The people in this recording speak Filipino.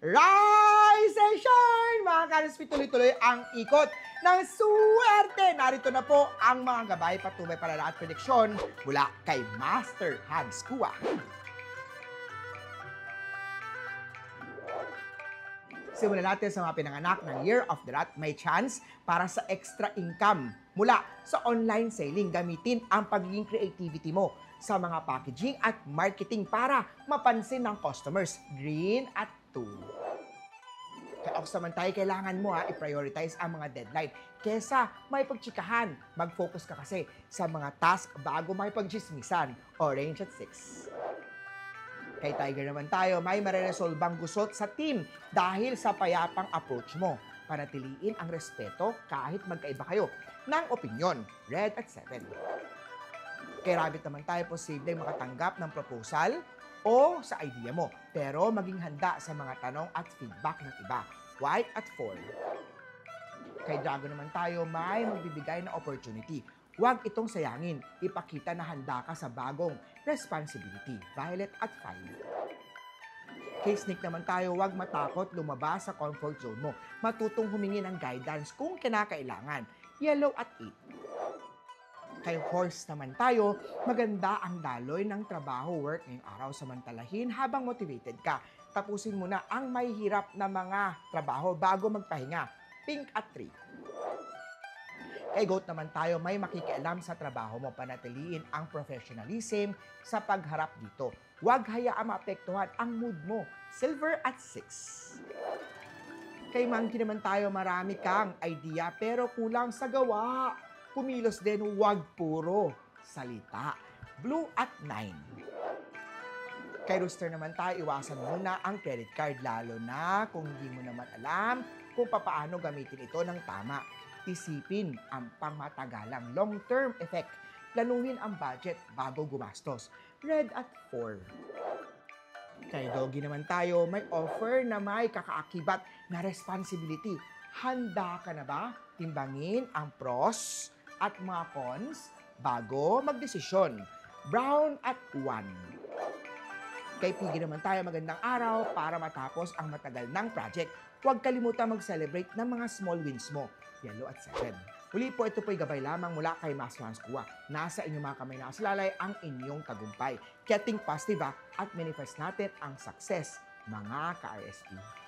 Rise and shine! Mga ka-RSP, tuloy-tuloy ang ikot ng suwerte. Narito na po ang mga gabay, patubay, palala at prediksyon mula kay Master Hans Kua. Simulan natin sa mga pinanganak ng Year of the Rat. May chance para sa extra income mula sa online selling. Gamitin ang pagiging creativity mo sa mga packaging at marketing para mapansin ng customers. Green at 2. Kaya ako naman tayo, kailangan mo i-prioritize ang mga deadline. Kesa may pagtsikahan, mag-focus ka kasi sa mga task bago may pagchismisan. Orange at 6. Kay Tiger naman tayo, may mareresolbang gusot sa team dahil sa payapang approach mo. Panatiliin ang respeto kahit magkaiba kayo ng opinyon. Red at 7. Kay Rabbit naman tayo, posibleng makatanggap ng proposal o sa idea mo. Pero maging handa sa mga tanong at feedback ng iba. White at 4. Kay Dragon naman tayo, may magbibigay na opportunity. Huwag itong sayangin. Ipakita na handa ka sa bagong responsibility. Violet at 5. Kay Snake naman tayo, huwag matakot lumabas sa comfort zone mo. Matutong humingi ng guidance kung kinakailangan. Yellow at 8. Kay Horse naman tayo, maganda ang daloy ng trabaho-work ngayong araw, samantalahin habang motivated ka. Tapusin mo na ang may hirap na mga trabaho bago magpahinga. Pink at 3. Kay Goat naman tayo, may makikialam sa trabaho mo. Panatiliin ang professionalism sa pagharap dito. Huwag hayaan maapektuhan ang mood mo. Silver at 6. Kay Monkey naman tayo, marami kang idea pero kulang sa gawa. Kumilos din, huwag puro salita. Blue at 9. Kay Rooster naman tayo, iwasan muna ang credit card, lalo na kung hindi mo naman alam kung paano gamitin ito ng tama. Isipin ang pangmatagalang long-term effect. Planuhin ang budget bago gumastos. Red at 4. Kay Doggy naman tayo, may offer na may kakaakibat na responsibility. Handa ka na ba timbangin ang pros at mga cons bago magdesisyon? Brown at 1. Kay Piggy naman tayo, magandang araw para matapos ang matagal ng project. Huwag kalimutan mag-celebrate ng mga small wins mo. Yellow at 7. Muli po, ito po'y gabay lamang mula kay Master Hans Kua. Nasa inyong mga kamay nakasalalay ang inyong tagumpay. Kaya think positive at manifest natin ang success, mga ka-RSP.